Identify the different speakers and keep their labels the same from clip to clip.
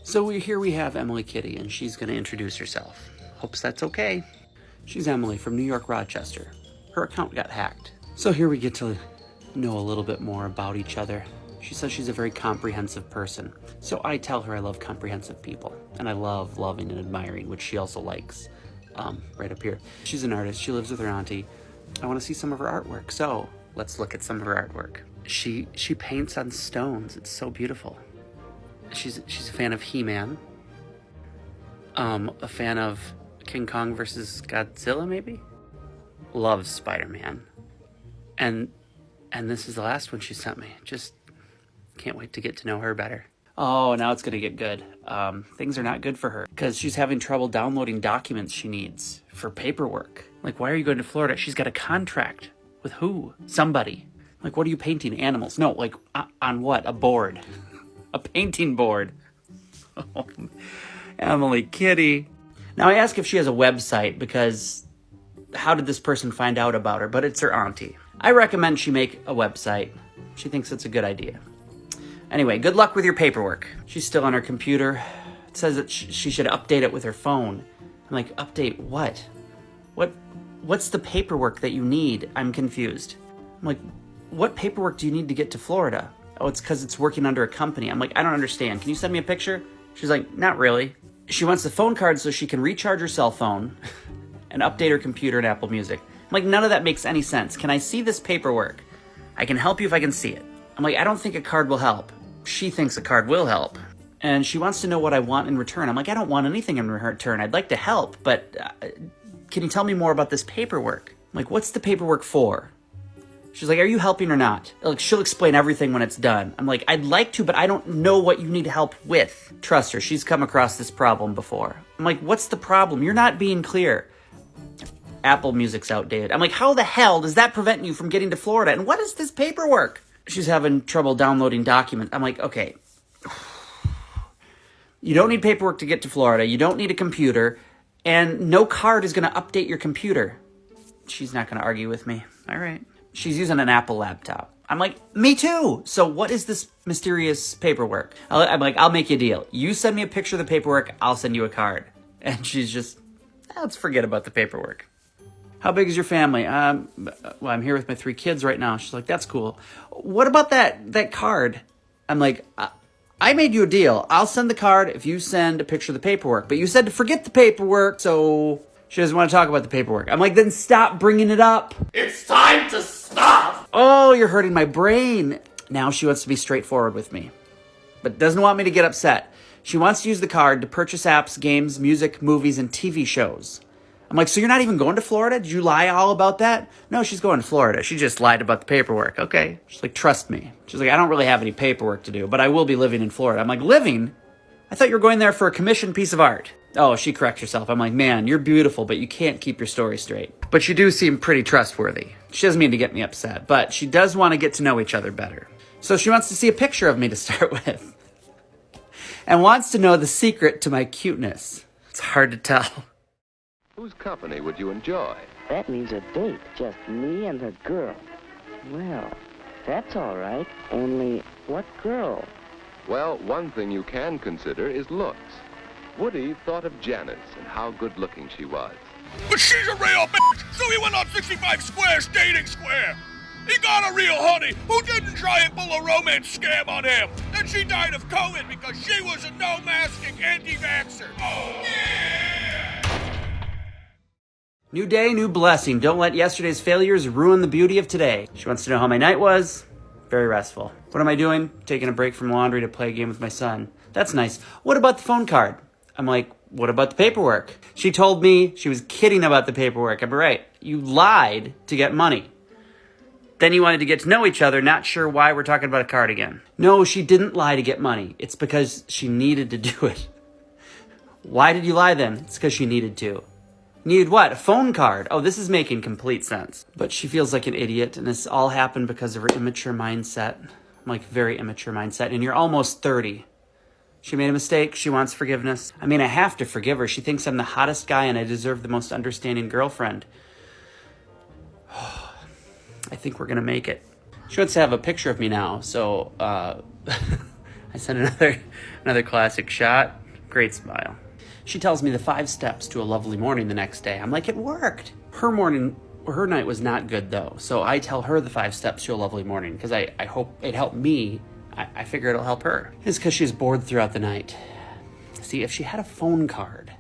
Speaker 1: So here we have Emily Kitty, and she's going to introduce herself. Hopes that's okay. She's Emily from New York, Rochester. Her account got hacked. So here we get to know a little bit more about each other. She says she's a very comprehensive person. So I tell her I love comprehensive people. And I love loving and admiring, which she also likes. Right up here. She's an artist. She lives with her auntie. I want to see some of her artwork. So let's look at some of her artwork. She paints on stones. It's so beautiful. She's a fan of He-Man. A fan of King Kong versus Godzilla, maybe? Loves Spider-Man. And this is the last one she sent me. Just can't wait to get to know her better. Oh, now it's gonna get good. Things are not good for her because she's having trouble downloading documents she needs for paperwork. Like, why are you going to Florida? She's got a contract with who? Somebody. Like, what are you painting? Animals? No, like, on what? A board. A painting board. Oh, Emily Kitty. Now, I ask if she has a website because how did this person find out about her? But it's her auntie. I recommend she make a website. She thinks it's a good idea. Anyway, good luck with your paperwork. She's still on her computer. It says that she should update it with her phone. I'm like, update what? What's the paperwork that you need? I'm confused. I'm like, what paperwork do you need to get to Florida? Oh, it's because it's working under a company. I'm like, I don't understand. Can you send me a picture? She's like, not really. She wants the phone card so she can recharge her cell phone and update her computer and Apple Music. I'm like, none of that makes any sense. Can I see this paperwork? I can help you if I can see it. I'm like, I don't think a card will help. She thinks a card will help. And she wants to know what I want in return. I'm like, I don't want anything in return. I'd like to help, but can you tell me more about this paperwork? I'm like, what's the paperwork for? She's like, are you helping or not? Like, she'll explain everything when it's done. I'm like, I'd like to, but I don't know what you need help with. Trust her. She's come across this problem before. I'm like, what's the problem? You're not being clear. Apple Music's outdated. I'm like, how the hell does that prevent you from getting to Florida? And what is this paperwork? She's having trouble downloading documents. I'm like, okay. You don't need paperwork to get to Florida. You don't need a computer. And no card is going to update your computer. She's not going to argue with me. All right. She's using an Apple laptop. I'm like, me too. So what is this mysterious paperwork? I'm like, I'll make you a deal. You send me a picture of the paperwork, I'll send you a card. And she's just, let's forget about the paperwork. How big is your family? Well, I'm here with my 3 kids right now. She's like, that's cool. What about that card? I'm like, I made you a deal. I'll send the card if you send a picture of the paperwork. But you said to forget the paperwork, so she doesn't want to talk about the paperwork. I'm like, then stop bringing it up.
Speaker 2: It's time to stop!
Speaker 1: Oh, you're hurting my brain. Now she wants to be straightforward with me, but doesn't want me to get upset. She wants to use the card to purchase apps, games, music, movies, and TV shows. I'm like, so you're not even going to Florida? Did you lie all about that? No, she's going to Florida. She just lied about the paperwork. Okay. She's like, trust me. She's like, I don't really have any paperwork to do, but I will be living in Florida. I'm like, living? I thought you were going there for a commissioned piece of art. Oh, she corrects herself. I'm like, man, you're beautiful, but you can't keep your story straight. But you do seem pretty trustworthy. She doesn't mean to get me upset, but she does want to get to know each other better. So she wants to see a picture of me to start with. And wants to know the secret to my cuteness. It's hard to tell.
Speaker 3: Whose company would you enjoy?
Speaker 4: That means a date, just me and the girl. Well, that's all right. Only, what girl?
Speaker 3: Well, one thing you can consider is looks. Woody thought of Janice and how good-looking she was.
Speaker 2: But she's a real bitch, so he went on 65 Square's dating square. He got a real honey who didn't try and pull a romance scam on him. And she died of COVID because she was a no-masking anti-vaxxer. Oh, yeah!
Speaker 1: New day, new blessing. Don't let yesterday's failures ruin the beauty of today. She wants to know how my night was. Very restful. What am I doing? Taking a break from laundry to play a game with my son. That's nice. What about the phone card? I'm like, what about the paperwork? She told me she was kidding about the paperwork. I'm right. You lied to get money. Then you wanted to get to know each other, not sure why we're talking about a card again. No, she didn't lie to get money. It's because she needed to do it. Why did you lie then? It's because she needed to. Needed what? A phone card. Oh, this is making complete sense. But she feels like an idiot, and this all happened because of her immature mindset. Like, very immature mindset. And you're almost 30. She made a mistake. She wants forgiveness. I mean, I have to forgive her. She thinks I'm the hottest guy and I deserve the most understanding girlfriend. I think we're going to make it. She wants to have a picture of me now, so I sent another Another classic shot. Great smile. She tells me the 5 steps to a lovely morning the next day. I'm like, it worked. Her night was not good though. So I tell her the 5 steps to a lovely morning because I hope it helped me. I figure it'll help her. It's because she's bored throughout the night. See, if she had a phone card,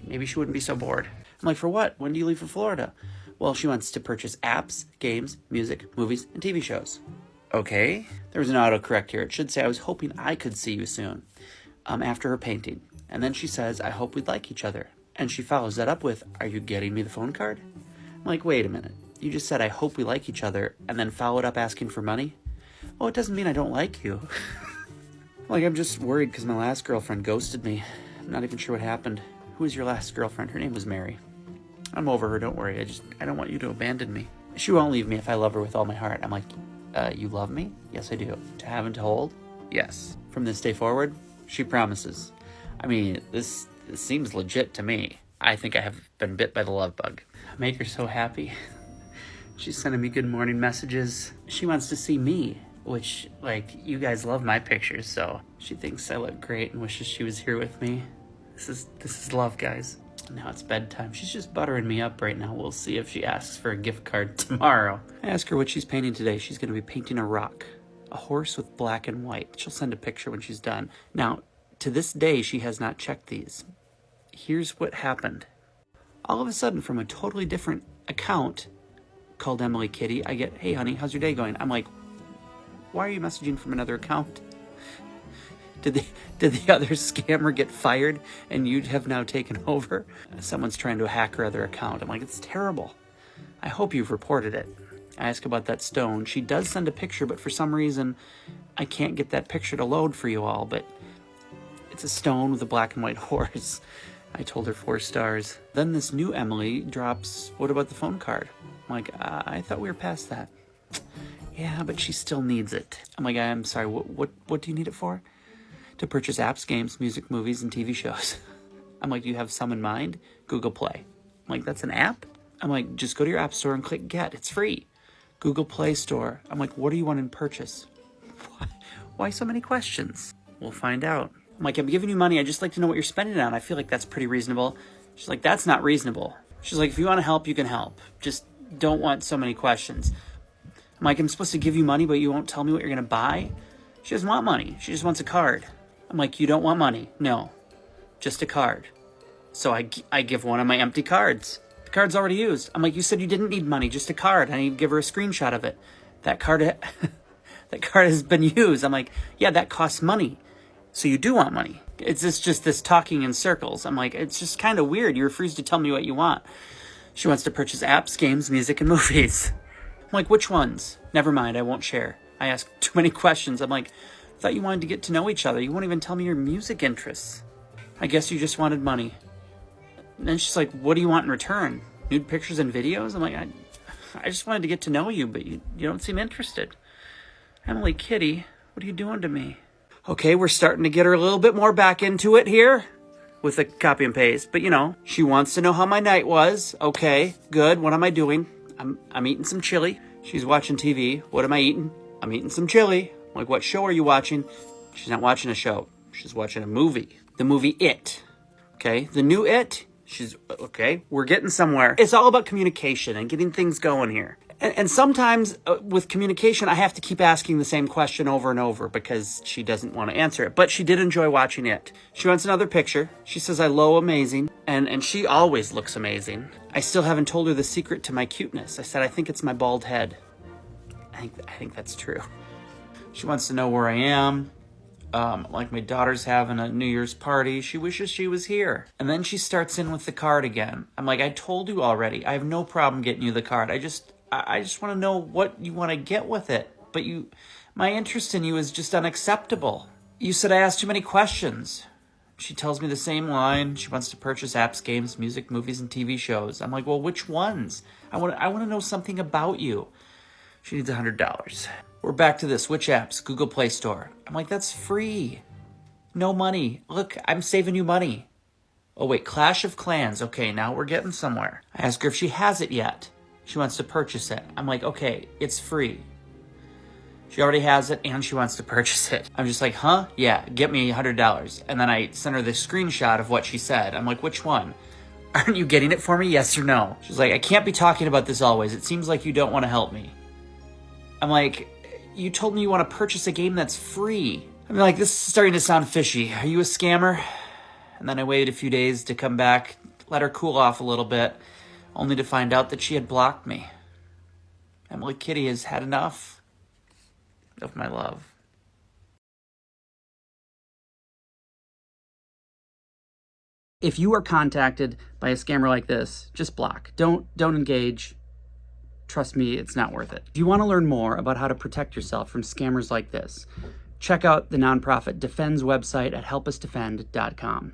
Speaker 1: maybe she wouldn't be so bored. I'm like, for what? When do you leave for Florida? Well, she wants to purchase apps, games, music, movies, and TV shows. Okay. There was an autocorrect here. It should say, I was hoping I could see you soon. After her painting. And then she says, I hope we'd like each other. And she follows that up with, are you getting me the phone card? I'm like, wait a minute. You just said, I hope we like each other, and then followed up asking for money? Well, it doesn't mean I don't like you. Like, I'm just worried because my last girlfriend ghosted me. I'm not even sure what happened. Who was your last girlfriend? Her name was Mary. I'm over her, don't worry. I don't want you to abandon me. She won't leave me if I love her with all my heart. I'm like, you love me? Yes, I do. To have and to hold? Yes. From this day forward, she promises. I mean, this seems legit to me. I think I have been bit by the love bug. I make her so happy. She's sending me good morning messages. She wants to see me, which, like, you guys love my pictures, so she thinks I look great and wishes she was here with me. This is love, guys. Now it's bedtime. She's just buttering me up right now. We'll see if she asks for a gift card tomorrow. I ask her what she's painting today. She's going to be painting a rock. A horse with black and white. She'll send a picture when she's done. Now, to this day, she has not checked these. Here's what happened. All of a sudden, from a totally different account called Emily Kitty, I get, hey, honey, how's your day going? I'm like, why are you messaging from another account? Did the other scammer get fired and you have now taken over? Someone's trying to hack her other account. I'm like, it's terrible. I hope you've reported it. I ask about that stone. She does send a picture, but for some reason, I can't get that picture to load for you all, but it's a stone with a black and white horse. I told her 4 stars. Then this new Emily drops, what about the phone card? I'm like, I thought we were past that. Yeah, but she still needs it. I'm like, I'm sorry, what do you need it for? To purchase apps, games, music, movies, and TV shows. I'm like, do you have some in mind? Google Play. I'm like, that's an app? I'm like, just go to your app store and click get. It's free. Google Play Store. I'm like, what do you want in purchase? Why so many questions? We'll find out. I'm like, I'm giving you money. I'd just like to know what you're spending it on. I feel like that's pretty reasonable. She's like, that's not reasonable. She's like, if you want to help, you can help. Just don't want so many questions. I'm like, I'm supposed to give you money, but you won't tell me what you're going to buy? She doesn't want money. She just wants a card. I'm like, you don't want money? No, just a card. So I give one of my empty cards. The card's already used. I'm like, you said you didn't need money, just a card. I give her a screenshot of it. That card has been used. I'm like, yeah, that costs money. So you do want money. It's just this talking in circles. I'm like, it's just kind of weird. You refuse to tell me what you want. She wants to purchase apps, games, music, and movies. I'm like, which ones? Never mind, I won't share. I ask too many questions. I'm like, I thought you wanted to get to know each other. You won't even tell me your music interests. I guess you just wanted money. And then she's like, what do you want in return? Nude pictures and videos? I'm like, I just wanted to get to know you, but you don't seem interested. Emily Kitty, what are you doing to me? Okay, we're starting to get her a little bit more back into it here with the copy and paste. But, she wants to know how my night was. Okay, good. What am I doing? I'm eating some chili. She's watching TV. What am I eating? I'm eating some chili. I'm like, what show are you watching? She's not watching a show. She's watching a movie. The movie It. Okay, the new It. She's, okay, we're getting somewhere. It's all about communication and getting things going here. And sometimes with communication, I have to keep asking the same question over and over because she doesn't want to answer it. But she did enjoy watching it. She wants another picture. She says I low amazing. And she always looks amazing. I still haven't told her the secret to my cuteness. I said, I think it's my bald head. I think that's true. She wants to know where I am. Like my daughter's having a New Year's party. She wishes she was here. And then she starts in with the card again. I'm like, I told you already. I have no problem getting you the card. I just want to know what you want to get with it. But my interest in you is just unacceptable. You said I asked too many questions. She tells me the same line. She wants to purchase apps, games, music, movies, and TV shows. I'm like, well, which ones? I want to know something about you. She needs $100. We're back to this. Which apps? Google Play Store. I'm like, that's free. No money. Look, I'm saving you money. Oh, wait, Clash of Clans. Okay, now we're getting somewhere. I ask her if she has it yet. She wants to purchase it. I'm like, okay, it's free. She already has it and she wants to purchase it. I'm just like, huh? Yeah, get me $100. And then I sent her the screenshot of what she said. I'm like, which one? Aren't you getting it for me? Yes or no? She's like, I can't be talking about this always. It seems like you don't want to help me. I'm like, you told me you want to purchase a game that's free. I'm like, this is starting to sound fishy. Are you a scammer? And then I waited a few days to come back, let her cool off a little bit, only to find out that she had blocked me. Emily Kitty has had enough of my love. If you are contacted by a scammer like this, just block. Don't engage. Trust me, it's not worth it. If you want to learn more about how to protect yourself from scammers like this, check out the nonprofit Defend's website at helpusdefend.com.